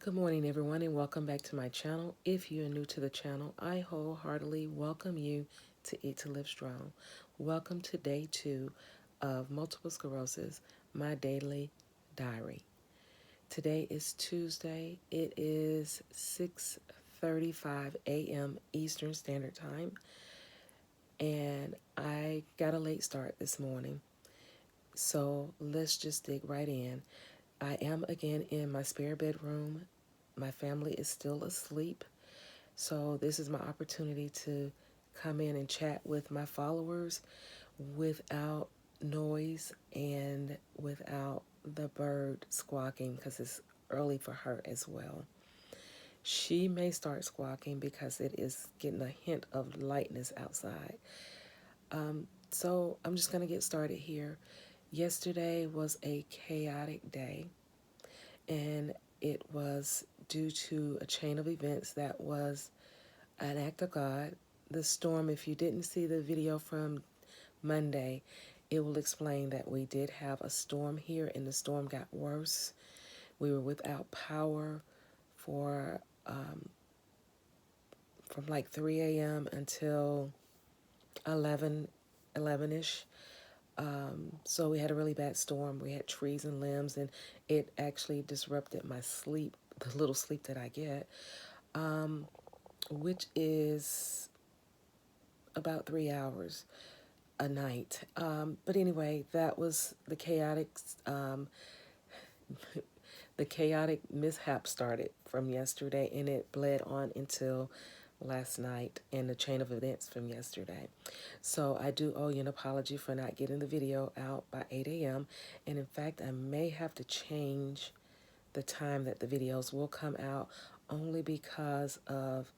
Good morning, everyone, and welcome back to my channel. If you are new to the channel, I wholeheartedly welcome you to Eat to Live Strong. Welcome to day 2 of Multiple Sclerosis, my daily diary. Today is Tuesday. It is 6:35 a.m. Eastern Standard Time, and I got a late start this morning. So let's just dig right in. I am again in my spare bedroom. My family is still asleep. So this is my opportunity to come in and chat with my followers without noise and without the bird squawking because it's early for her as well. She may start squawking because it is getting a hint of lightness outside. So I'm just going to get started here. Yesterday was a chaotic day, and it was due to a chain of events that was an act of God. The storm, if you didn't see the video from Monday, it will explain that we did have a storm here and the storm got worse. We were without power for from like 3 a.m. until 11-ish. So we had a really bad storm. We had trees and limbs, and it actually disrupted my sleep, the little sleep that I get, which is about 3 hours a night. But anyway, that was um, the chaotic mishap started from yesterday, and it bled on until last night and the chain of events from yesterday. So I do owe you an apology for not getting the video out by 8 a.m. And in fact, I may have to change the time that the videos will come out only because of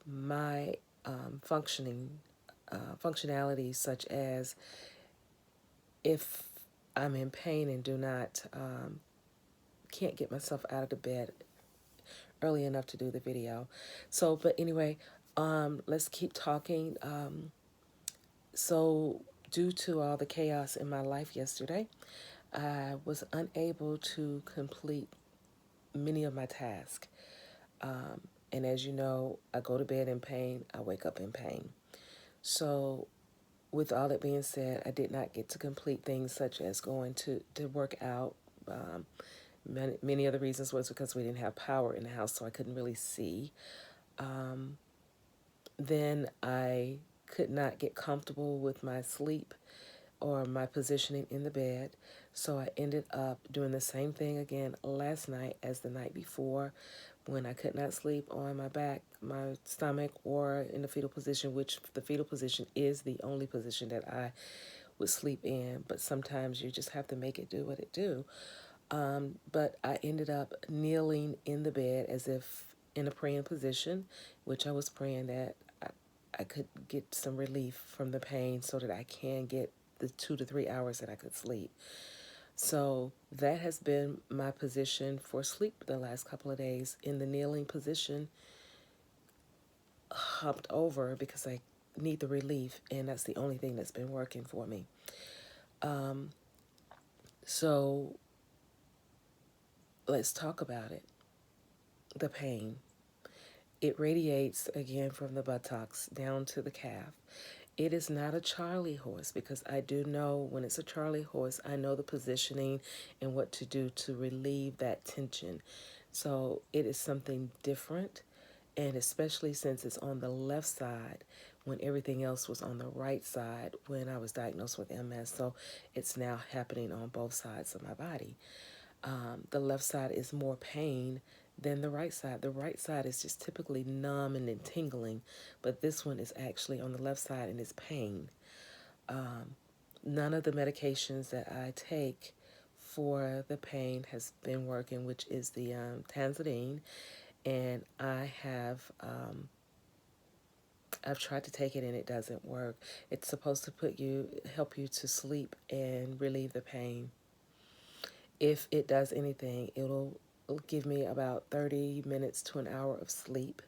my functionality, such as if I'm in pain and do not can't get myself out of the bed early enough to do the video. So, but anyway, let's keep talking. So due to all the chaos in my life yesterday, I was unable to complete many of my tasks. And as you know, I go to bed in pain, I wake up in pain. So with all that being said, I did not get to complete things such as going to work out. Many other reasons was because we didn't have power in the house, so I couldn't really see. Then I could not get comfortable with my sleep or my positioning in the bed, so I ended up doing the same thing again last night as the night before when I could not sleep on my back, my stomach, or in the fetal position, which the fetal position is the only position that I would sleep in, but sometimes you just have to make it do what it do. But I ended up kneeling in the bed as if in a praying position, which I was praying that I could get some relief from the pain so that I can get the 2 to 3 hours that I could sleep. So that has been my position for sleep the last couple of days, in the kneeling position, humped over because I need the relief, and that's the only thing that's been working for me. So let's talk about it. The pain. It radiates again from the buttocks down to the calf. It is not a Charlie horse, because I do know when it's a Charlie horse, I know the positioning and what to do to relieve that tension. So it is something different, and especially since it's on the left side when everything else was on the right side when I was diagnosed with MS. So it's now happening on both sides of my body. The left side is more pain than the right side. The right side is just typically numb and then tingling, but this one is actually on the left side and it's pain. None of the medications that I take for the pain has been working, which is the Tanzadine, and I've tried to take it and it doesn't work. It's supposed to help you to sleep and relieve the pain. If it does anything, it'll give me about 30 minutes to an hour of sleep.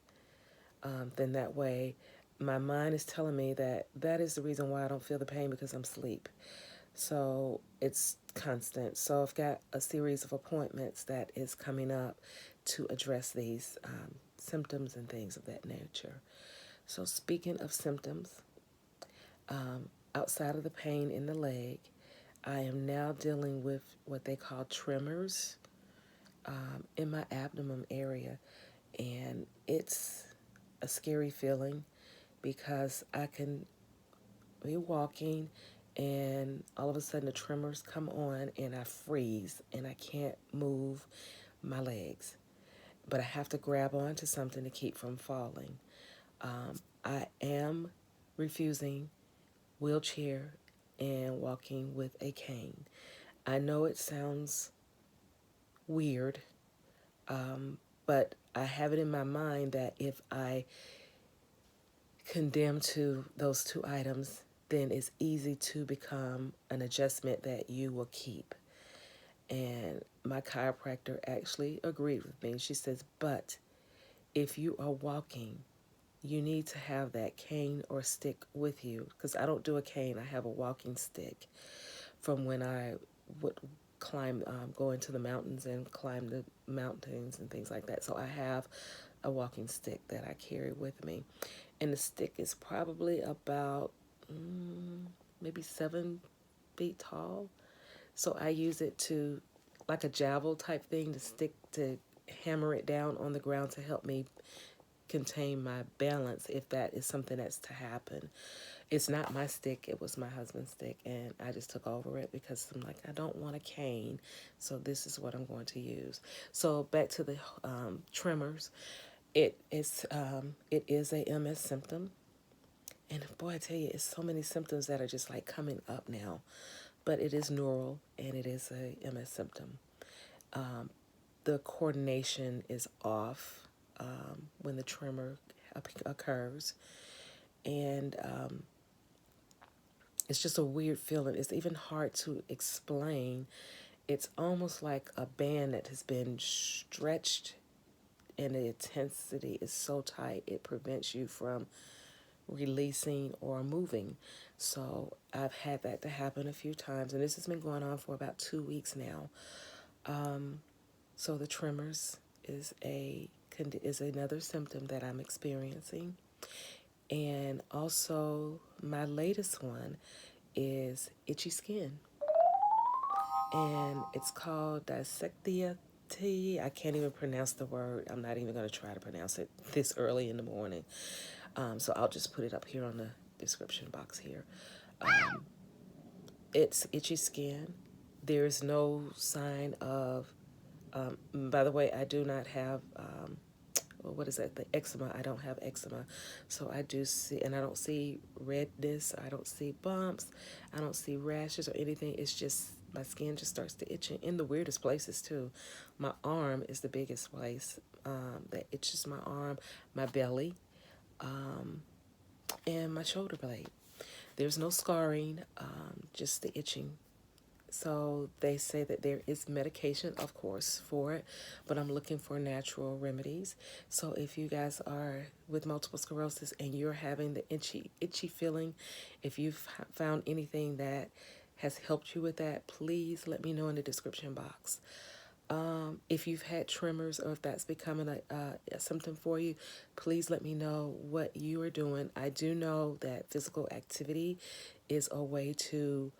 Then that way, my mind is telling me that that is the reason why I don't feel the pain, because I'm asleep. So it's constant. So I've got a series of appointments that is coming up to address these symptoms and things of that nature. So speaking of symptoms, outside of the pain in the leg, I am now dealing with what they call tremors in my abdomen area. And it's a scary feeling because I can be walking and all of a sudden the tremors come on and I freeze and I can't move my legs. But I have to grab onto something to keep from falling. I am refusing wheelchair and walking with a cane. I know it sounds weird, but I have it in my mind that if I condemn to those two items, then it's easy to become an adjustment that you will keep. And my chiropractor actually agreed with me. She says, but if you are walking, you need to have that cane or stick with you. Because I don't do a cane, I have a walking stick from when I would climb, go into the mountains and climb the mountains and things like that. So I have a walking stick that I carry with me. And the stick is probably about maybe 7 feet tall. So I use it to, like a javel type thing, to stick, to hammer it down on the ground to help me contain my balance if that is something that's to happen. It's not my stick, it was my husband's stick, and I just took over it because I'm like, I don't want a cane, so this is what I'm going to use. So back to the tremors. It is a MS symptom, and boy, I tell you, it's so many symptoms that are just like coming up now. But it is neural, and it is a MS symptom. The coordination is off when the tremor occurs, and it's just a weird feeling. It's even hard to explain. It's almost like a band that has been stretched, and the intensity is so tight it prevents you from releasing or moving. So I've had that to happen a few times, and this has been going on for about 2 weeks now. So the tremors is another symptom that I'm experiencing, and also my latest one is itchy skin, and it's called dissectia. I can't even pronounce the word. I'm not even going to try to pronounce it this early in the morning. So I'll just put it up here on the description box here. It's itchy skin. There's no sign of, by the way, I do not have, well, what is that? The eczema. I don't have eczema. So I do see, and I don't see redness. I don't see bumps. I don't see rashes or anything. It's just my skin just starts to itch in the weirdest places too. My arm is the biggest place that itches. My arm, my belly, and my shoulder blade. There's no scarring, just the itching. So they say that there is medication, of course, for it, but I'm looking for natural remedies. So if you guys are with multiple sclerosis and you're having the itchy feeling, if you've found anything that has helped you with that, please let me know in the description box. If you've had tremors or if that's becoming a symptom for you, please let me know what you are doing. I do know that physical activity is a way to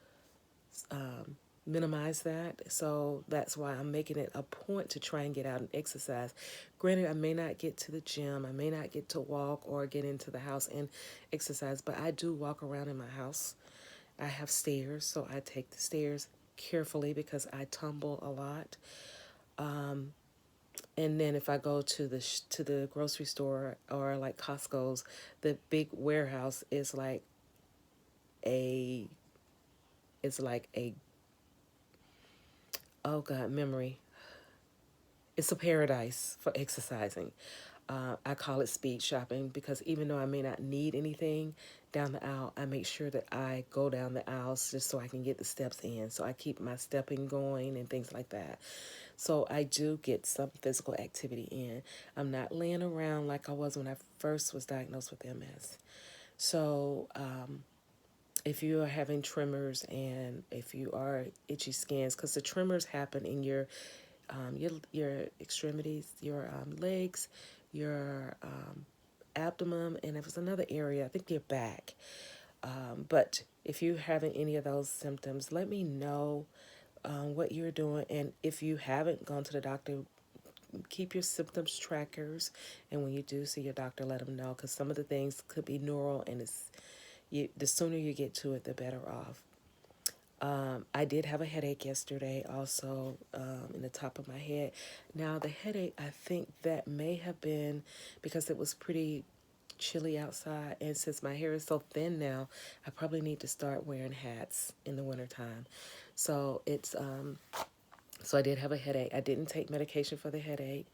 minimize that. So that's why I'm making it a point to try and get out and exercise. Granted, I may not get to the gym, I may not get to walk or get into the house and exercise, but I do walk around in my house. I have stairs, so I take the stairs carefully because I tumble a lot. And then if I go to the grocery store or like Costco's, the big warehouse a is like a, oh God, memory. It's a paradise for exercising. I call it speed shopping because even though I may not need anything down the aisle, I make sure that I go down the aisles just so I can get the steps in. So I keep my stepping going and things like that. So I do get some physical activity in. I'm not laying around like I was when I first was diagnosed with MS. So if you are having tremors and if you are itchy skins, because the tremors happen in your extremities, your legs, your abdomen, and if it's another area, I think your back. But if you're having any of those symptoms, let me know what you're doing. And if you haven't gone to the doctor, keep your symptoms trackers. And when you do see your doctor, let them know, because some of the things could be neural, and the sooner you get to it, the better off. I did have a headache yesterday also, in the top of my head. Now, the headache, I think that may have been because it was pretty chilly outside. And since my hair is so thin now, I probably need to start wearing hats in the wintertime. So so I did have a headache. I didn't take medication for the headache.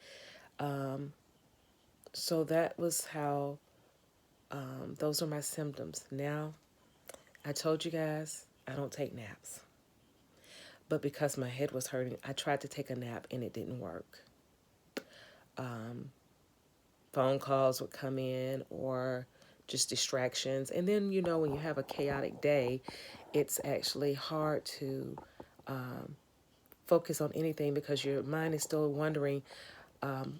So that was how, those are my symptoms. Now, I told you guys I don't take naps. But because my head was hurting, I tried to take a nap and it didn't work. Phone calls would come in or just distractions. And then, when you have a chaotic day, it's actually hard to focus on anything because your mind is still wondering,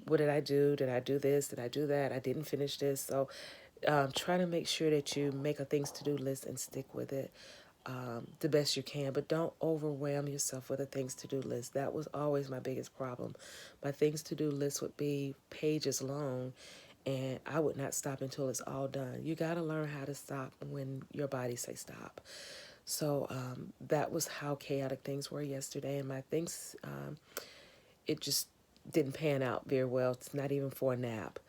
what did I do? Did I do this? Did I do that? I didn't finish this. So try to make sure that you make a things to do list and stick with it the best you can. But don't overwhelm yourself with a things to do list. That was always my biggest problem. My things to do list would be pages long, and I would not stop until it's all done. You got to learn how to stop when your body says stop. So that was how chaotic things were yesterday, and my things, it just didn't pan out very well. It's not even for a nap.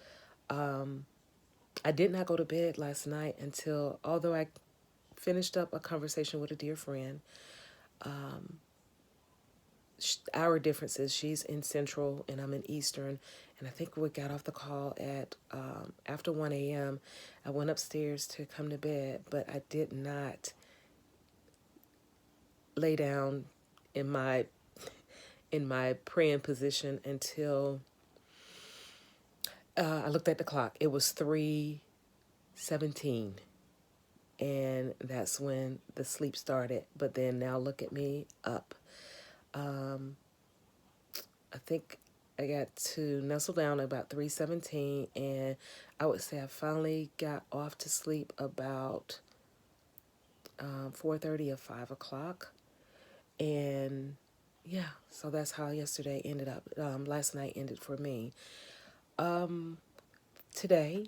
I did not go to bed last night until, although I finished up a conversation with a dear friend. Our differences, she's in Central and I'm in Eastern, and I think we got off the call at after 1 a.m. I went upstairs to come to bed, but I did not lay down in my praying position until I looked at the clock. It was 3:17, and that's when the sleep started. But then now look at me up. I think I got to nestle down about 3:17, and I would say I finally got off to sleep about 4:30 or 5 o'clock. And yeah, so that's how yesterday ended up. Last night ended for me. Today,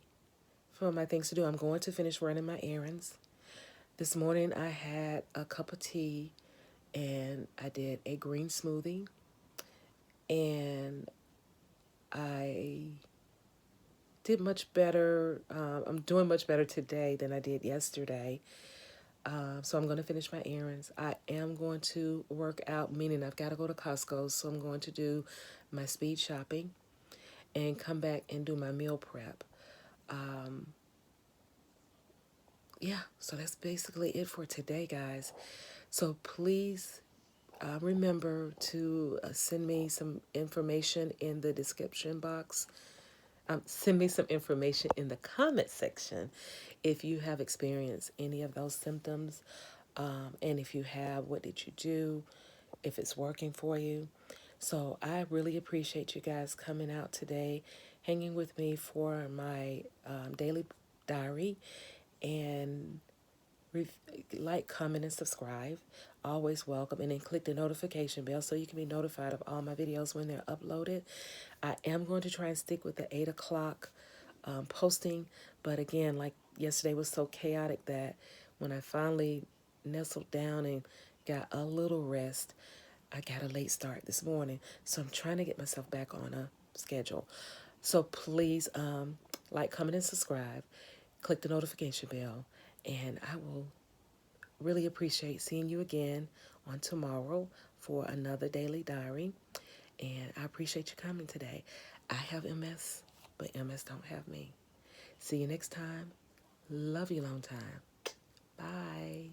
for my things to do, I'm going to finish running my errands. This morning I had a cup of tea and I did a green smoothie, and I did much better. I'm doing much better today than I did yesterday. So I'm going to finish my errands. I am going to work out, meaning I've got to go to Costco. So I'm going to do my speed shopping and come back and do my meal prep. Yeah, so that's basically it for today, guys. So please remember to send me some information in the description box. Send me some information in the comment section if you have experienced any of those symptoms. And if you have, what did you do? If it's working for you. So I really appreciate you guys coming out today, hanging with me for my daily diary. And like, comment, and subscribe. Always welcome. And then click the notification bell so you can be notified of all my videos when they're uploaded. I am going to try and stick with the 8 o'clock posting. But again, like yesterday was so chaotic that when I finally nestled down and got a little rest, I got a late start this morning. So I'm trying to get myself back on a schedule. So please like, comment, and subscribe. Click the notification bell. And I will really appreciate seeing you again on tomorrow for another daily diary. And I appreciate you coming today. I have MS, but MS don't have me. See you next time. Love you long time. Bye.